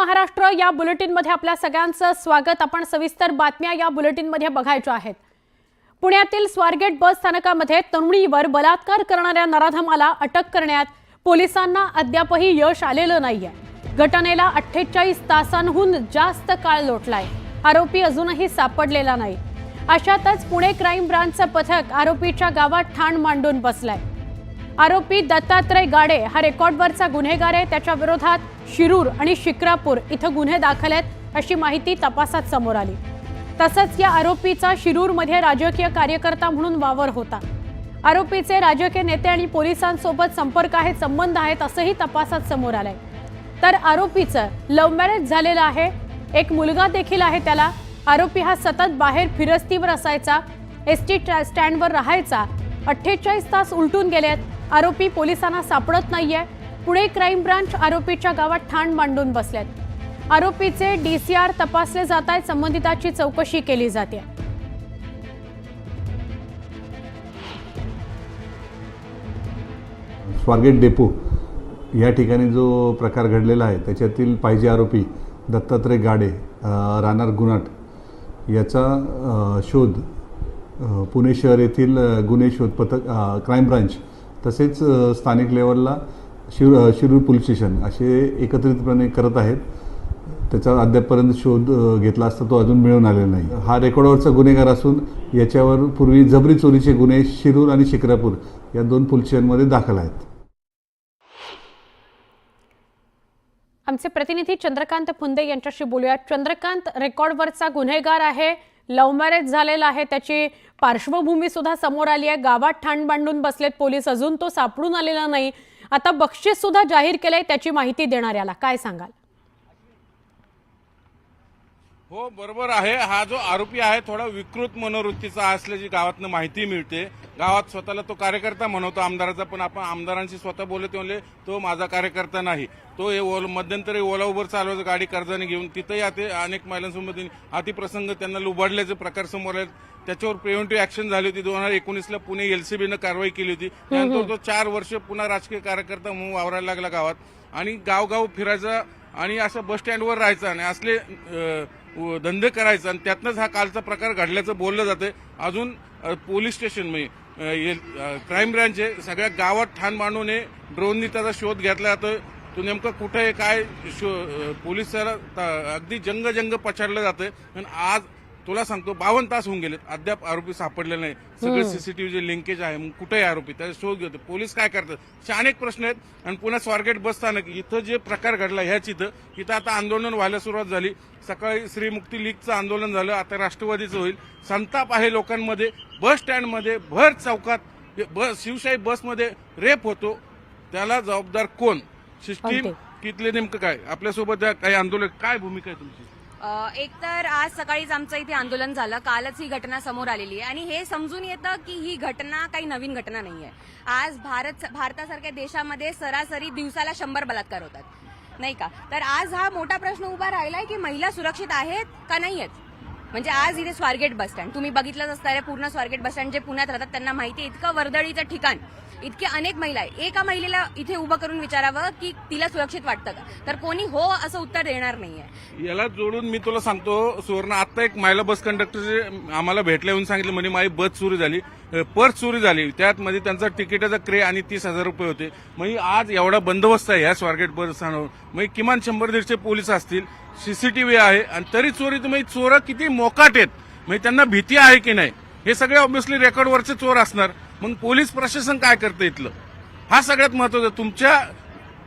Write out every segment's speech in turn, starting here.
महाराष्ट्र या बुलेटिनमध्ये आपल्या सगळ्यांचं स्वागत। आपण सविस्तर बातम्या या बुलेटिनमध्ये बघायच्या आहेत। पुण्यातील स्वारगेट बस स्थानकामध्ये तरुणीवर बलात्कार करणाऱ्या नराधमाला अटक करण्यात पोलिसांना अद्यापही यश आलेलं नाहीये। घटनेला 48 तासांहून जास्त काळ लोटलाय। आरोपी अजूनही सापडलेला नाही। अशातच पुणे क्राइम ब्रांचचं पथक आरोपीच्या गावात ठाण मांडून बसलाय। आरोपी दत्तात्रय गाडे हा रेकॉर्डवरचा गुन्हेगार आहे। त्याच्या विरोधात शिरूर आणि शिक्रापूर इथं गुन्हे दाखल आहेत अशी माहिती तपासात समोर आली। तसंच या आरोपीचा शिरूरमध्ये राजकीय कार्यकर्ता म्हणून वावर होता। आरोपीचे राजकीय नेते आणि पोलिसांसोबत संपर्क आहेत, संबंध आहेत असंही तपासात समोर आलंय। तर आरोपीचं लव्ह मॅरेज झालेलं आहे, एक मुलगा देखील आहे त्याला। आरोपी हा सतत बाहेर फिरस्तीवर असायचा, एसटी स्टँडवर राहायचा। 48 तास उलटून गेलेत, आरोपी पोलिसांना सापडत नाहीये। पुणे क्राइम ब्रांच आरोपीच्या गावात ठाण मांडून बसलेत। आरोपीचे डीसीआर तपासले जात आहेत, संबंधिताची चौकशी केली जाते। स्वारगेट डेपो या ठिकाणी जो प्रकार घडलेला आहे त्याच्यातील पाहिजे आरोपी दत्तात्रय गाडे राहणार गुणाट याचा शोध पुणे शहर येथील गुन्हे शोध पथक क्राइम ब्रांच तसेच स्थानिक लेवलला शिरूर पोलीस स्टेशन असे एकत्रितपणे करत आहेत। त्याचा अद्यापपर्यंत शोध घेतला असता तो अजून मिळून आलेला नाही। हा रेकॉर्डवरचा गुन्हेगार असून याच्यावर पूर्वी जबरी चोरीचे गुन्हे शिरूर आणि शिक्रापूर या 2 पोलीस स्टेशनमध्ये दाखल आहेत। आमचे प्रतिनिधी चंद्रकांत फुंदे यांच्याशी बोलूया। चंद्रकांत, रेकॉर्डवरचा गुन्हेगार आहे, लव्ह मॅरेज झालेला आहे, त्याची पार्श्वभूमी सुद्धा समोर आली आहे। गावात ठाण बांधून बसलेत पोलीस, अजून तो सापडून आलेला नाही। आता बक्षीस सुद्धा जाहीर केलंय त्याची माहिती देणाऱ्याला, काय सांगाल? हो, बरोबर आहे। हा जो आरोपी आहे थोडा विकृत मनोवृत्तीचा असल्याची गावातनं माहिती मिळते। गावात स्वतःला तो कार्यकर्ता म्हणतो आमदाराचा, पण आपण आमदारांशी स्वतः बोलत म्हणले तो माझा कार्यकर्ता नाही। तो मध्यंतरी ओला उबर चालवायचं गाडी कर्जाने घेऊन तिथंही अनेक महिलांसोबत अतिप्रसंग त्यांना लुबाडल्याचे प्रकार समोर आहेत। त्याच्यावर प्रिव्हेंटिव्ह ऍक्शन झाली होती। 2019ला पुणे एलसीबीनं कारवाई केली होती। त्यानंतर तो 4 वर्ष पुन्हा राजकीय कार्यकर्ता म्हणून वावरायला लागला गावात आणि गावगाव फिरायचा आणि असं बस स्टँडवर राहायचा आणि असले धंदे करायचा आणि त्यातनंच हा कालचा प्रकार घडल्याचं बोललं जातं। अजून पोलीस स्टेशन म्हणजे क्राईम ब्रांच सगळ्या गावात ठाण मांडून ड्रोननी त्याचा शोध घेतला जातोय। तो नेमकं कुठे आहे काय पोलिसाला अगदी जंग पछाडलं जातंय। पण आज तुला सांगतो 52 तास होऊन गेलेत, अद्याप आरोपी सापडले नाही। सगळे सीसीटीव्ही लिंकेज आहे, मग कुठे आहे आरोपी, त्याचा शोध घेतो पोलीस काय करतात असे अनेक प्रश्न आहेत। आणि पुन्हा स्वारगेट बस स्थानक इथं जे प्रकार घडला ह्याच इथं आता आंदोलन व्हायला सुरुवात झाली। सकाळी श्रीमुक्ती लीगचं आंदोलन झालं, आता राष्ट्रवादीचं होईल। संताप आहे लोकांमध्ये। बस स्टँडमध्ये भर चौकात शिवशाही बसमध्ये रेप होतो, त्याला जबाबदार कोण? सिस्टीम कितले नेमकं काय? आपल्यासोबत काही आंदोलन, काय भूमिका आहे तुमची? एक तर आज सकाळीच आमचं इथे आंदोलन झालं, कालच ही घटना समोर आलेली आहे आणि हे समजून येतं की ही घटना काही नवीन घटना नाहीये। आज भारतासारख्या देशामध्ये सरासरी दिवसाला 100 बलात्कार होतात, नाही का? तर आज हा मोठा प्रश्न उभा राहिलाय की महिला सुरक्षित आहेत का नाही आहेत। म्हणजे आज इथे स्वारगेट बस स्टँड तुम्ही बघितलंच असणार, पूर्ण स्वारगेट बस स्टँड जे पुण्यात राहतात त्यांना माहिती आहे, इतकं वर्दळीचं ठिकाण, इतके अनेक महिला आहे। एका महिलेला इथे उभं करून विचारावं की तिला सुरक्षित वाटतं का, तर कोणी हो असं उत्तर देणार नाहीये। याला जोडून मी तुला सांगतो सुवर्ण, आता एक महिला बस कंडक्टर आम्हाला भेटल्या येऊन सांगितलं म्हणे माझी बस चोरी झाली, पर्स चोरी झाली, त्यात मध्ये त्यांचा तिकिटाचा क्रे आणि 30,000 रुपये होते। मग आज एवढा बंदोबस्त आहे या स्वारगेट बस स्थानकावर, मग किमान 100-150 पोलीस असतील, सीसीटीव्ही आहे, आणि तरी चोरी तुम्ही चोर किती मोकाट आहेत, म्हणजे त्यांना भीती आहे की नाही हे सगळे ऑब्व्हियसली रेकॉर्डवरचे चोर असणार। मग पोलीस प्रशासन काय करतं इथलं, हा सगळ्यात महत्वाचा। तुमच्या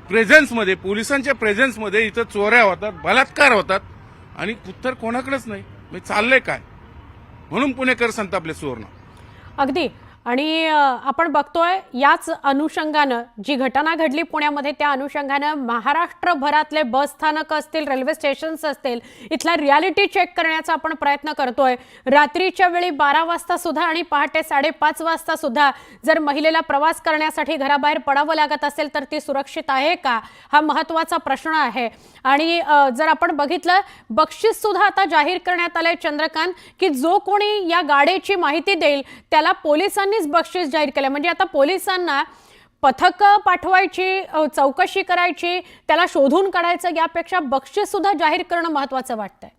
प्रेझेन्समध्ये, पोलिसांच्या प्रेझेन्समध्ये इथं चोऱ्या होतात, बलात्कार होतात आणि उत्तर कोणाकडेच नाही। म्हणजे चाललंय काय? म्हणून पुणेकर संतापले सुवर्ण। अगदी, आणि आपण बघतोय याच अनुषंगानं जी घटना घडली पुण्यामध्ये, त्या अनुषंगानं महाराष्ट्रभरातले बस स्थानक असतील, रेल्वे स्टेशन्स असतील, इथला रियालिटी चेक करण्याचा आपण प्रयत्न करतोय। रात्रीच्या वेळी 12 वाजता सुद्धा आणि पहाटे 5:30 वाजता सुद्धा जर महिलेला प्रवास करण्यासाठी घराबाहेर पडावं लागत असेल तर ती सुरक्षित आहे का, हा महत्त्वाचा प्रश्न आहे। आणि जर आपण बघितलं, बक्षीस सुद्धा आता जाहीर करण्यात आलंय चंद्रकांत, की जो कोणी या गाडीची माहिती देईल त्याला पोलिसांनी बक्षीस जाहीर केलं। म्हणजे आता पोलिसांना पथकं पाठवायची, चौकशी करायची, त्याला शोधून काढायचं, यापेक्षा बक्षीस सुद्धा जाहीर करणं महत्वाचं वाटतंय?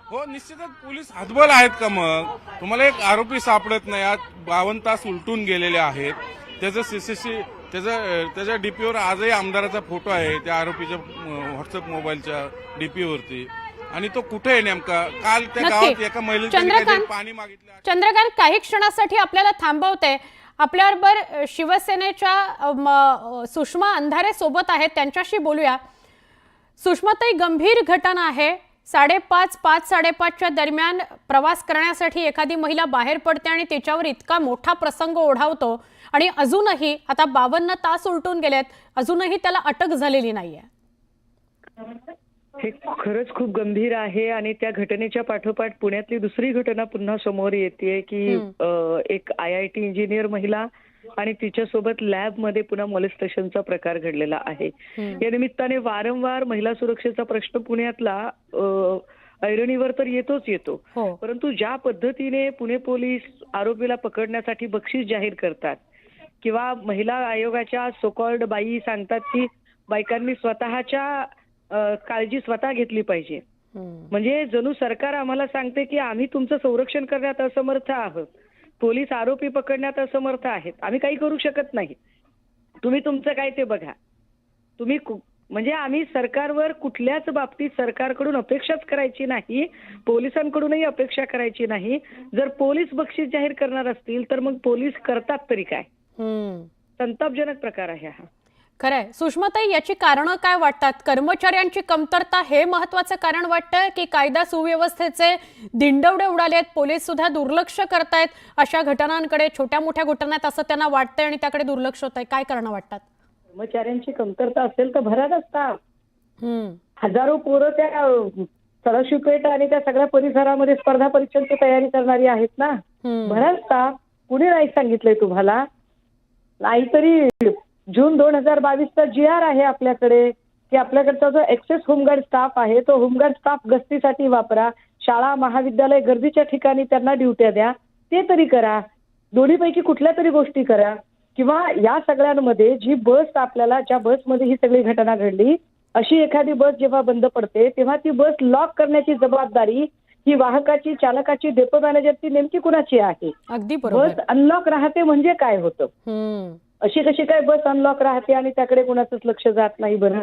हो, निश्चितच पोलीस हतबल आहेत का? मग तुम्हाला एक आरोपी सापडत नाही, आज 52 तास उलटून गेलेले आहेत. त्याचं सीसीसी त्याच्या डीपीवर आजही आमदाराचा फोटो आहे, त्या आरोपीच्या व्हॉट्सअप मोबाईलच्या डीपीवरती. आणि तो कुठे आहे नेमका? काल त्या गावात एका महिलेने पाणी मागितलं. चंद्रकांत, काही क्षणासाठी आपल्याला थांबवते. आपल्याबरोबर शिवसेनेच्या सुषमा अंधारे सोबत आहेत, त्यांच्याशी बोलूया. सुषमाताई, गंभीर घटना आहे. 5:30-5:30च्या दरम्यान प्रवास करण्यासाठी एखादी महिला बाहेर पडते आणि तिच्यावर इतका मोठा प्रसंग ओढावतो आणि अजूनही आता 52 तास उलटून गेलेत, अजूनही त्याला अटक झालेली नाहीये. हे खरंच खूप गंभीर आहे आणि त्या घटनेच्या पाठोपाठ पुण्यातली दुसरी घटना पुन्हा समोर येते की एक IIT इंजिनियर महिला आणि तिच्यासोबत लॅबमध्ये पुन्हा मॉलेस्टेशनचा प्रकार घडलेला आहे. या निमित्ताने वारंवार महिला सुरक्षेचा प्रश्न पुण्यातला ऐरणीवर तर येतो, परंतु ज्या पद्धतीने पुणे पोलीस आरोपीला पकडण्यासाठी बक्षीस जाहीर करतात किंवा महिला आयोगाच्या सोकॉल्ड बाई सांगतात की बायकांनी स्वतःच्या काळजी स्वतः घेतली पाहिजे, म्हणजे जणू सरकार आम्हाला सांगते की आम्ही तुमचं संरक्षण करण्यात असमर्थ आहोत, पोलीस आरोपी पकडण्यात असमर्थ आहेत, आम्ही काही करू शकत नाही, तुम्ही तुमचं काय ते बघा. तुम्ही म्हणजे आम्ही सरकारवर कुठल्याच बाबतीत सरकारकडून अपेक्षाच करायची नाही, पोलिसांकडूनही अपेक्षा करायची नाही. जर पोलीस बक्षीस जाहीर करणार असतील तर मग पोलीस करतात तरी काय? संतापजनक प्रकार आहे हा. खरंय. सुषमाताई, याची कारणं काय वाटतात? कर्मचाऱ्यांची कमतरता हे महत्वाचं कारण वाटतं की कायदा सुव्यवस्थेचे दिंडवडे उडालेत, पोलीस सुद्धा दुर्लक्ष करतायत अशा घटनांकडे, छोट्या मोठ्या घटनांत असं त्यांना वाटतंय आणि त्याकडे दुर्लक्ष होतंय? काय कारणं वाटतात? कर्मचाऱ्यांची कमतरता असेल तर भरात असतात. हजारो पोरं त्या सदाशिवपेठ आणि त्या सगळ्या परिसरामध्ये स्पर्धा परीक्षांची तयारी करणारी आहेत ना, भरात असतात. कुणी नाही सांगितलंय तुम्हाला? नाहीतरी जून 2022चा GR आहे आपल्याकडे की आपल्याकडचा जो एक्सेस होमगार्ड स्टाफ आहे तो होमगार्ड स्टाफ गस्तीसाठी वापरा, शाळा महाविद्यालय गर्दीच्या ठिकाणी त्यांना ड्युट्या द्या, ते तरी करा. दोन्हीपैकी कुठल्या तरी गोष्टी करा. किंवा या सगळ्यांमध्ये जी बस आपल्याला, ज्या बसमध्ये ही सगळी घटना घडली, अशी एखादी बस जेव्हा बंद पडते तेव्हा ती बस लॉक करण्याची जबाबदारी ही वाहकाची, चालकाची, डेपो मॅनेजरची नेमकी कुणाची आहे? अगदी बरोबर. बस अनलॉक राहते म्हणजे काय होतं? अशी कशी काय बस अनलॉक राहते आणि त्याकडे कुणाचंच लक्ष जात नाही? बरं,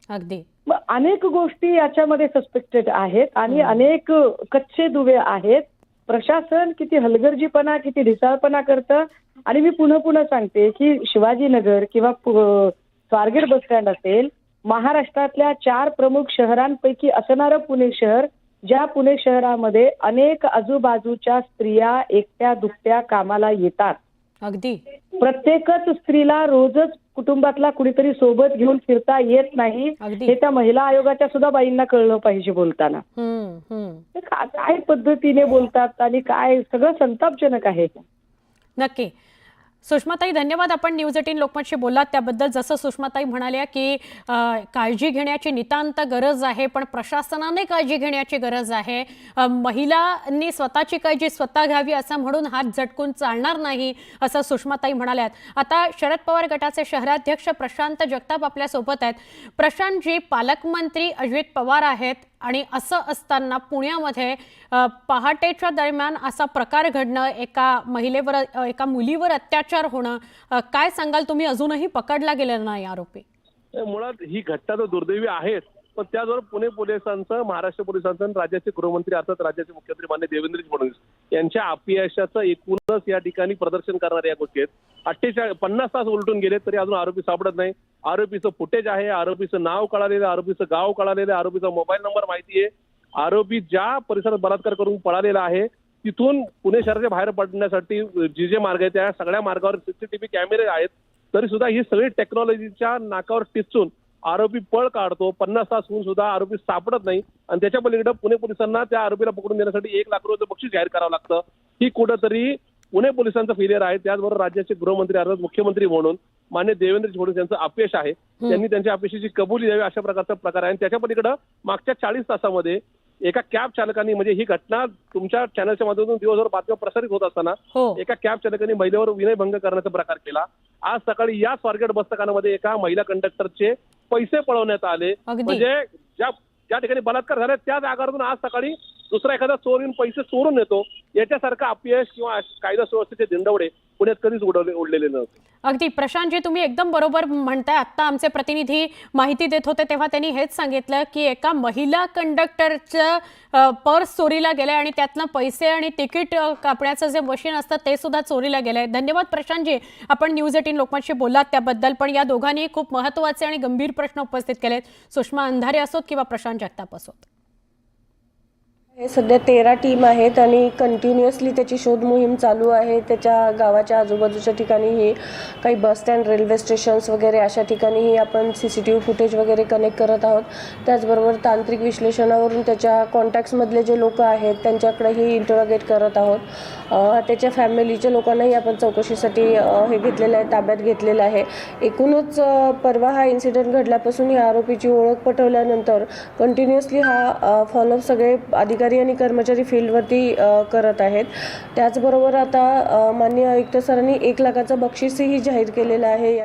अगदी. मग अनेक गोष्टी याच्यामध्ये सस्पेक्टेड आहेत आणि अनेक कच्चे दुवे आहेत. प्रशासन किती हलगर्जीपणा, किती ढिसाळपणा करतं. आणि मी पुन्हा सांगते की शिवाजीनगर किंवा स्वारगेट बस स्टँड असेल, महाराष्ट्रातल्या 4 प्रमुख शहरांपैकी असणारं पुणे शहर, ज्या पुणे शहरामध्ये अनेक आजूबाजूच्या स्त्रिया एकट्या दुकट्या कामाला येतात. अगदी. प्रत्येकच स्त्रीला रोजच कुटुंबातला कुणीतरी सोबत घेऊन फिरता येत नाही, हे त्या महिला आयोगाच्या सुद्धा बाईंना कळलं पाहिजे बोलताना. काय पद्धतीने बोलतात आणि काय, सगळं संतापजनक आहे. नक्की. सुषमाताई, धन्यवाद. आपण न्यूज 18 लोकमतशी बोललात त्याबद्दल. जसं सुषमाताई म्हणाल्या की काळजी घेण्याची नितांत गरज आहे, पण प्रशासनाने काळजी घेण्याची गरज आहे. महिलांनी स्वतःची काळजी स्वतः घ्यावी असं म्हणून हात झटकून चालणार नाही असं सुषमाताई म्हणाल्यात. आता शरद पवार गटाचे शहराध्यक्ष प्रशांत जगताप आपल्यासोबत आहेत. प्रशांतजी, पालकमंत्री अजित पवार आहेत आणि असं असताना पुण्यामध्ये पहाटेच्या दरम्यान असा प्रकार घडणं, एका महिलेवर, एका मुलीवर अत्याचार होणं, काय सांगाल तुम्ही? अजूनही पकडला गेलेला नाही आरोपी. मुळात ही घटना तर दुर्दैवी आहेच, पण त्याचबरोबर पुणे पोलिसांचं, महाराष्ट्र पोलिसांचं, राज्याचे गृहमंत्री अर्थात राज्याचे मुख्यमंत्री माननीय देवेंद्र फडणवीस यांच्या अपयशाचं एकूणच या ठिकाणी प्रदर्शन करणाऱ्या या गोष्टी आहेत. 50 तास उलटून गेले तरी अजून आरोपी सापडत नाही. आरोपीचं फुटेज आहे, आरोपीचं नाव कळालेलं, आरोपीचं गाव कळालेलं, आरोपीचा मोबाईल नंबर माहिती आहे. आरोपी ज्या परिसरात बलात्कार करून पळालेला आहे तिथून पुणे शहराच्या बाहेर पडण्यासाठी जे मार्ग आहेत त्या सगळ्या मार्गावर CCTV कॅमेरे आहेत, तरी सुद्धा ही सगळी टेक्नॉलॉजीच्या नाकावर टिचून आरोपी पळ काढतो. 50 तास होऊन सुद्धा आरोपी सापडत नाही आणि त्याच्या पलीकडे पुणे पोलिसांना त्या आरोपीला पकडून देण्यासाठी 1 लाख रुपये बक्षीस जाहीर करावं लागतं. ही कुठंतरी पुणे पोलिसांचं फेलियर आहे. त्याचबरोबर राज्याचे गृहमंत्री अर्थात मुख्यमंत्री म्हणून माननीय देवेंद्र फडणवीस यांचं अपयश आहे. त्यांनी त्यांच्या अपयशाची कबुली द्यावी अशा प्रकारचा प्रकार आहे. आणि त्याच्या पलीकडे मागच्या 40 तासामध्ये एका कॅब चालकांनी, म्हणजे ही घटना तुमच्या चॅनलच्या माध्यमातून दिवसभर बातम्या प्रसारित होत असताना हो. एका कॅब चालकांनी महिलेवर विनयभंग करण्याचा प्रकार केला. आज सकाळी या स्वारगेट बसस्थानकामध्ये एका महिला कंडक्टरचे पैसे पळवण्यात आले. अगदी. म्हणजे ज्या ठिकाणी बलात्कार झाला त्या जागावरून आज सकाळी दुसरा एखादा चोर येऊन पैसे चोरून येतो, याच्यासारखं अपयश किंवा कायदा सुव्यवस्थेचे दिंडवडे पुण्यात कधीच उडलेले नव्हते. अगदी प्रशांतजी, तुम्ही एकदम बरोबर म्हणताय. आत्ता आमचे प्रतिनिधी माहिती देत होते तेव्हा त्यांनी हेच सांगितलं की एका महिला कंडक्टरचं पर्स चोरीला गेलंय आणि त्यातनं पैसे आणि तिकीट कापण्याचं जे मशीन असतं ते सुद्धा चोरीला गेलंय. धन्यवाद प्रशांतजी, आपण न्यूज 18 लोकमतशी बोललात त्याबद्दल. पण या दोघांनी खूप महत्त्वाचे आणि गंभीर प्रश्न उपस्थित केलेत, सुषमा अंधारे असोत किंवा प्रशांत जगताप असोत. हे सध्या 13 टीम आहेत आणि कंटिन्युअसली त्याची शोध मोहीम चालू आहे. त्याच्या गावाच्या आजूबाजूच्या ठिकाणीही काही बस स्टँड, रेल्वे स्टेशन्स वगैरे अशा ठिकाणीही आपण CCTV फुटेज वगैरे कनेक्ट करत आहोत. त्याचबरोबर तांत्रिक विश्लेषणावरून त्याच्या कॉन्टॅक्ट्समधले जे लोक आहेत त्यांच्याकडेही इंटरोगेट करत आहोत. त्याच्या फॅमिलीच्या लोकांनाही आपण चौकशीसाठी हे घेतलेलं आहे, ताब्यात घेतलेलं आहे. एकूणच परवा हा इन्सिडेंट घडल्यापासून या आरोपीची ओळख पटवल्यानंतर कंटिन्युअसली हा फॉलोअप सगळे अधिकारी आणि कर्मचारी फील्डवरती करत आहेत. त्याचबरोबर आता माननीय आयुक्त सरांनी 1 लाखाचं बक्षीसही जाहीर केलेलं आहे.